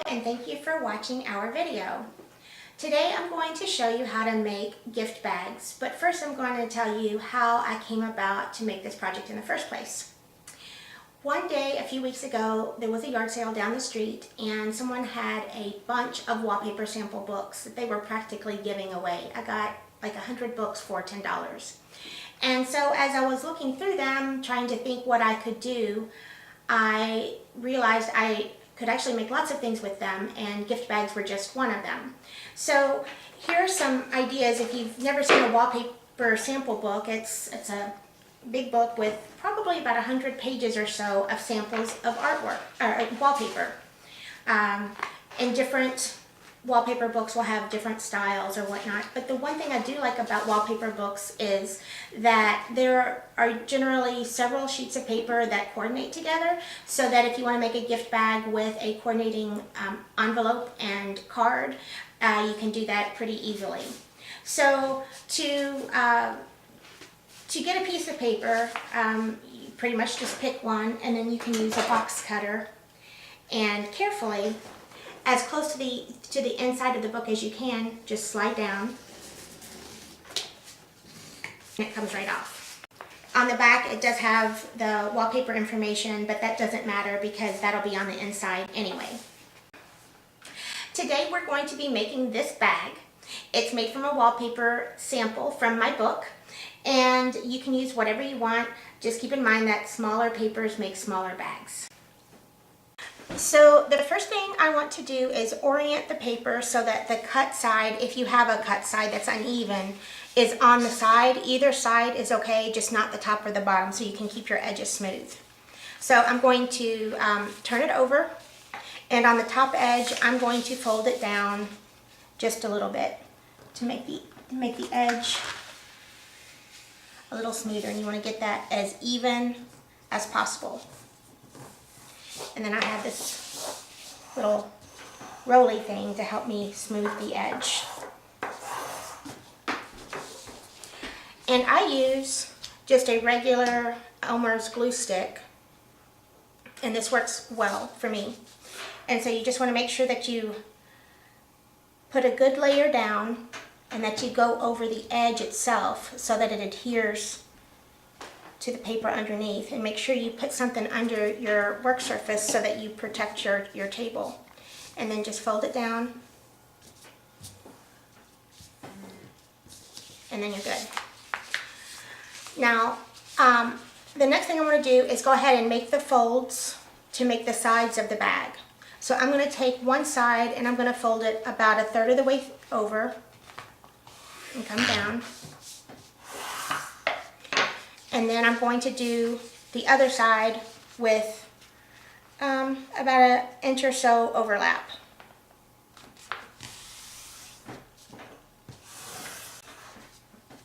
And thank you for watching our video. Today I'm going to show you how to make gift bags, but first I'm going to tell you how I came about to make this project in the first place. One day a few weeks ago there was a yard sale down the street and someone had a bunch of wallpaper sample books that they were practically giving away. I got like 100 books for $10. And so as I was looking through them, trying to think what I could do, I realized I could actually make lots of things with them, and gift bags were just one of them. So here are some ideas. If you've never seen a wallpaper sample book, it's a big book with probably about 100 pages or so of samples of artwork, or wallpaper. And different wallpaper books will have different styles or whatnot, but the one thing I do like about wallpaper books is that there are generally several sheets of paper that coordinate together, so that if you want to make a gift bag with a coordinating envelope and card, you can do that pretty easily. So to get a piece of paper, you pretty much just pick one, and then you can use a box cutter and carefully, as close to the inside of the book as you can, just slide down and it comes right off. On the back it does have the wallpaper information, but that doesn't matter because that'll be on the inside anyway. Today we're going to be making this bag. It's made from a wallpaper sample from my book, and you can use whatever you want. Just keep in mind that smaller papers make smaller bags. So the first thing I want to do is orient the paper so that the cut side, if you have a cut side that's uneven, is on the side. Either side is okay, just not the top or the bottom, so you can keep your edges smooth. So I'm going to turn it over, and on the top edge I'm going to fold it down just a little bit to make the edge a little smoother, and you want to get that as even as possible. And then I have this little roly thing to help me smooth the edge. And I use just a regular Elmer's glue stick, and this works well for me. And so you just want to make sure that you put a good layer down and that you go over the edge itself so that it adheres to the paper underneath, and make sure you put something under your work surface so that you protect your table. And then just fold it down, and then you're good. Now the next thing I'm going to do is go ahead and make the folds to make the sides of the bag. So I'm going to take one side and I'm going to fold it about 1/3 of the way over and come down. And then I'm going to do the other side with about 1 inch or so overlap.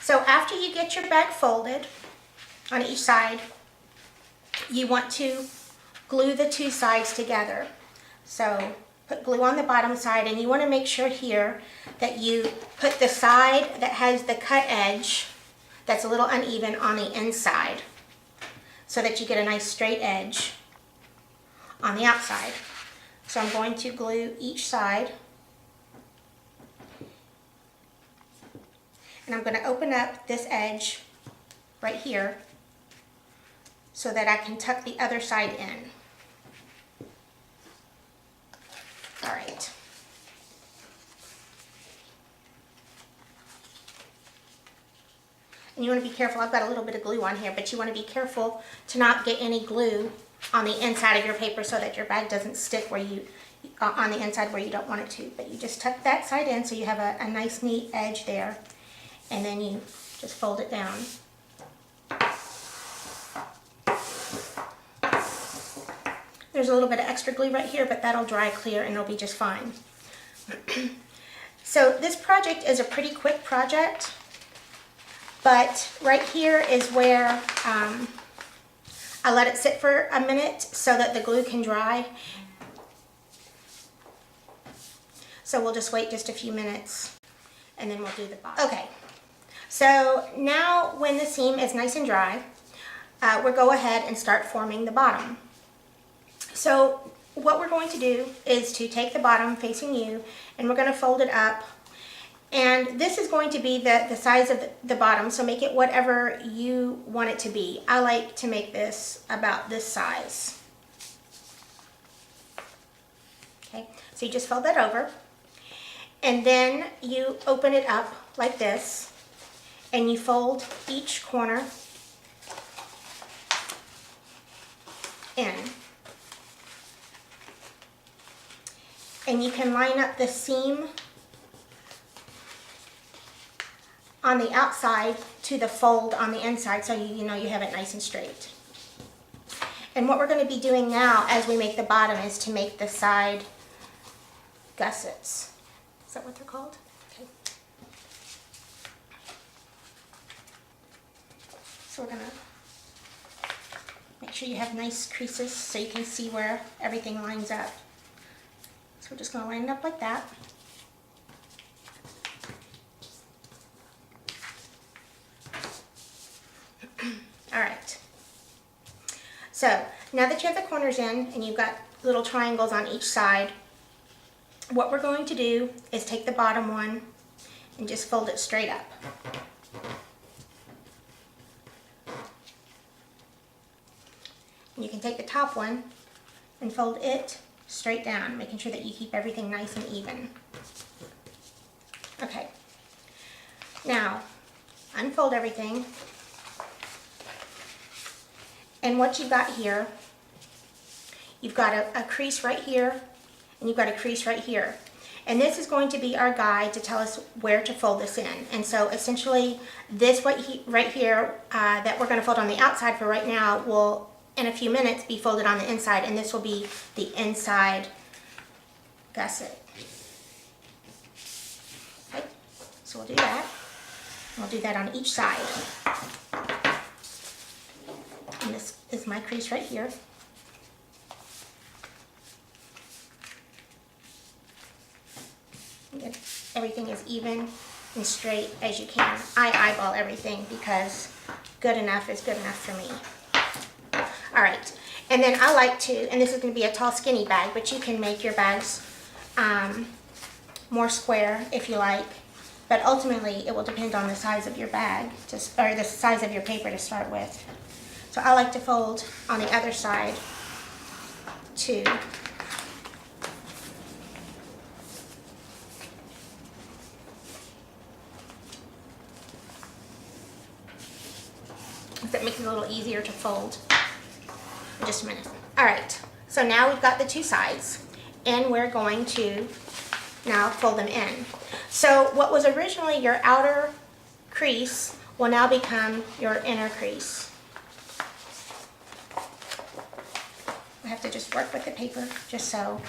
So after you get your bag folded on each side, you want to glue the two sides together. So put glue on the bottom side, and you want to make sure here that you put the side that has the cut edge that's a little uneven on the inside, so that you get a nice straight edge on the outside. So I'm going to glue each side, and I'm going to open up this edge right here so that I can tuck the other side in. All right. And you want to be careful. I've got a little bit of glue on here, but you want to be careful to not get any glue on the inside of your paper so that your bag doesn't stick where you on the inside where you don't want it to. But you just tuck that side in so you have a nice neat edge there, and then you just fold it down. There's a little bit of extra glue right here, but that'll dry clear and it'll be just fine. So this project is a pretty quick project. But right here is where I let it sit for a minute so that the glue can dry. So we'll just wait just a few minutes and then we'll do the bottom. Okay, so now when the seam is nice and dry, we'll go ahead and start forming the bottom. So what we're going to do is to take the bottom facing you, and we're going to fold it up. And this is going to be the size of the bottom, so make it whatever you want it to be. I like to make this about this size. Okay, so you just fold that over, and then you open it up like this, and you fold each corner in. And you can line up the seam on the outside to the fold on the inside, so you know you have it nice and straight. And what we're going to be doing now as we make the bottom is to make the side gussets. Is that what they're called? Okay. So we're going to make sure you have nice creases so you can see where everything lines up. So we're just going to line it up like that. All right. So now that you have the corners in and you've got little triangles on each side, what we're going to do is take the bottom one and just fold it straight up. And you can take the top one and fold it straight down, making sure that you keep everything nice and even. Okay. Now, unfold everything. And what you've got here, you've got a crease right here, and you've got a crease right here. And this is going to be our guide to tell us where to fold this in. And so essentially, this right here that we're going to fold on the outside for right now will, in a few minutes, be folded on the inside, and this will be the inside gusset. Okay, so we'll do that. We'll do that on each side. And this is my crease right here. Get everything as even and straight as you can. I eyeball everything because good enough is good enough for me. All right, and then I like to, and this is going to be a tall skinny bag, but you can make your bags more square if you like, but ultimately it will depend on the size of your bag, or the size of your paper to start with. So I like to fold on the other side too. That makes it a little easier to fold. Just a minute. All right, so now we've got the two sides, and we're going to now fold them in. So what was originally your outer crease will now become your inner crease. I have to just work with the paper, just so.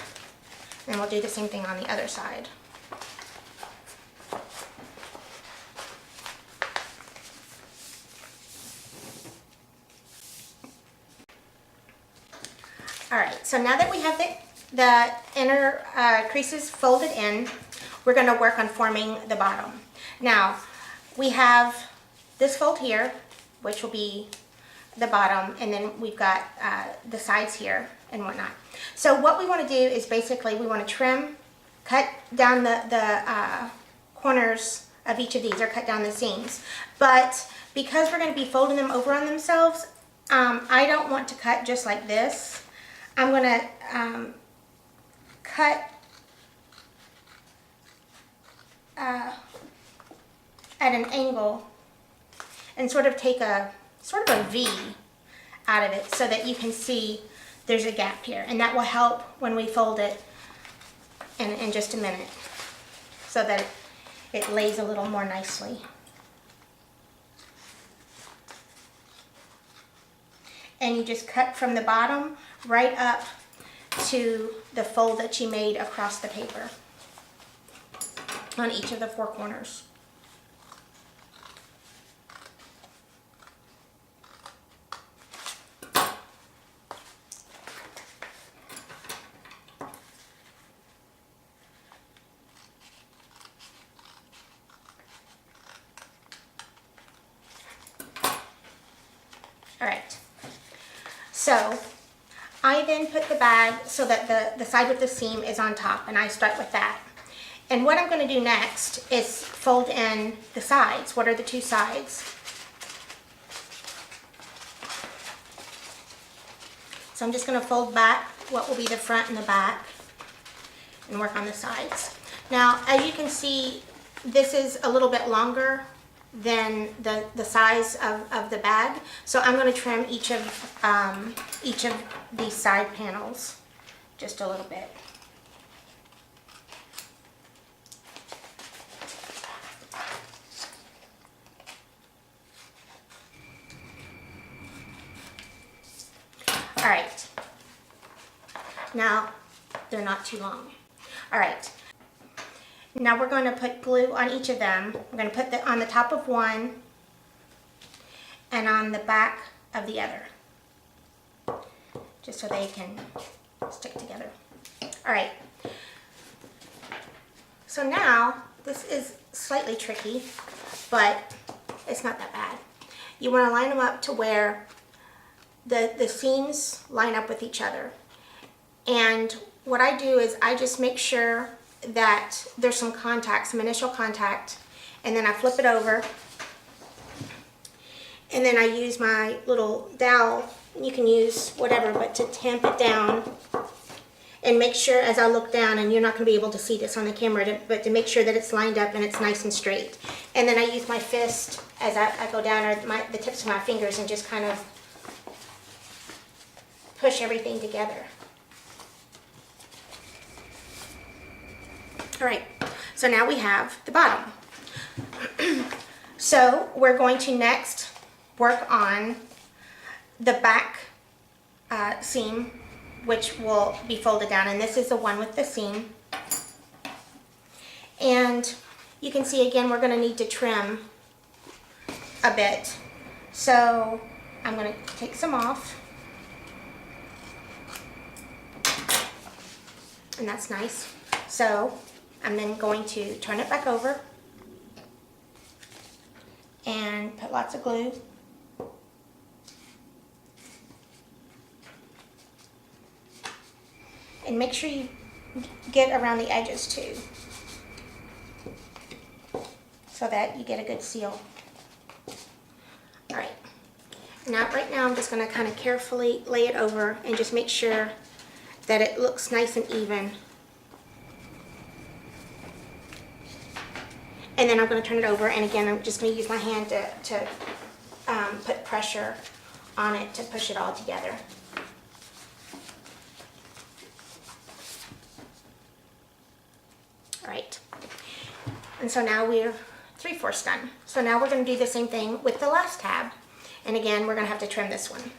And we'll do the same thing on the other side. All right, so now that we have the inner creases folded in, we're going to work on forming the bottom. Now, we have this fold here, which will be the bottom, and then we've got the sides here and whatnot. So what we want to do is basically we want to trim, cut down the corners of each of these, or cut down the seams. But because we're going to be folding them over on themselves, I don't want to cut just like this. I'm going to cut at an angle and sort of take a a V out of it so that you can see there's a gap here, and that will help when we fold it in just a minute so that it lays a little more nicely. And you just cut from the bottom right up to the fold that you made across the paper on each of the four corners. All right, so I often put the bag so that the side with the seam is on top, and I start with that. And what I'm going to do next is fold in the sides. What are the two sides? So I'm just going to fold back what will be the front and the back and work on the sides. Now, as you can see, this is a little bit longer than the size of the bag. So I'm going to trim each of these side panels just a little bit. All right, now they're not too long. All right, now we're going to put glue on each of them. We're going to put on the top of one and on the back of the other, just so they can stick together. All right, so now this is slightly tricky, but it's not that bad. You want to line them up to where the seams line up with each other. And what I do is I just make sure that there's some contact, some initial contact, and then I flip it over, and then I use my little dowel. You can use whatever, but to tamp it down and make sure as I look down, and you're not going to be able to see this on the camera, but to make sure that it's lined up and it's nice and straight. And then I use my fist as I go down, or the tips of my fingers, and just kind of push everything together. All right, so now we have the bottom. So we're going to next work on the back seam, which will be folded down, and this is the one with the seam. And you can see again, we're going to need to trim a bit. So I'm going to take some off. And that's nice. So I'm then going to turn it back over and put lots of glue. And make sure you get around the edges too, so that you get a good seal. All right. Right now I'm just going to kind of carefully lay it over and just make sure that it looks nice and even. And then I'm going to turn it over, and again I'm just going to use my hand to put pressure on it to push it all together. All right, and so now we're 3/4 done. So now we're going to do the same thing with the last tab, and again we're going to have to trim this one.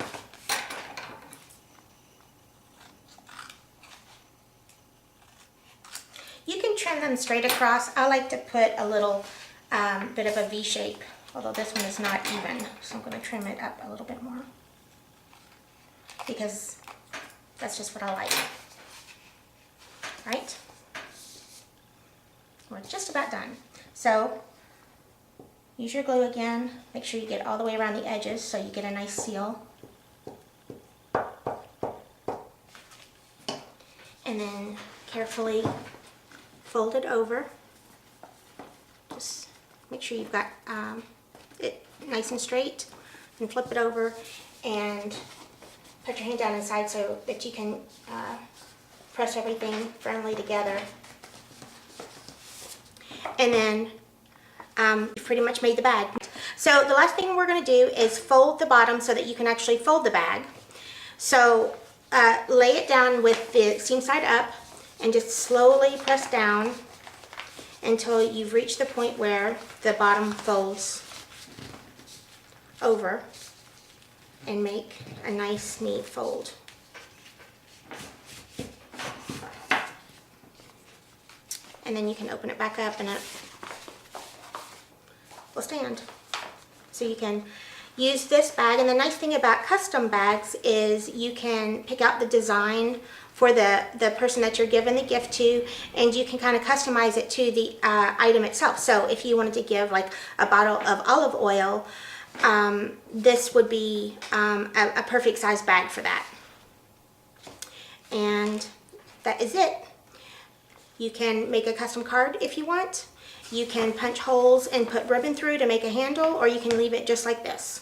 You can trim them straight across. I like to put a little bit of a V shape, although this one is not even. So I'm going to trim it up a little bit more, because that's just what I like. All right, we're just about done. So use your glue again. Make sure you get all the way around the edges so you get a nice seal. And then carefully fold it over. Just make sure you've got it nice and straight, and flip it over and put your hand down inside so that you can press everything firmly together. And then you've pretty much made the bag. So the last thing we're going to do is fold the bottom so that you can actually fold the bag. So lay it down with the seam side up, and just slowly press down until you've reached the point where the bottom folds over, and make a nice neat fold. And then you can open it back up and it will stand. So you can use this bag, and the nice thing about custom bags is you can pick out the design for the person that you're giving the gift to, and you can kind of customize it to the item itself. So if you wanted to give like a bottle of olive oil, this would be a perfect size bag for that. And that is it. You can make a custom card if you want. You can punch holes and put ribbon through to make a handle, or you can leave it just like this.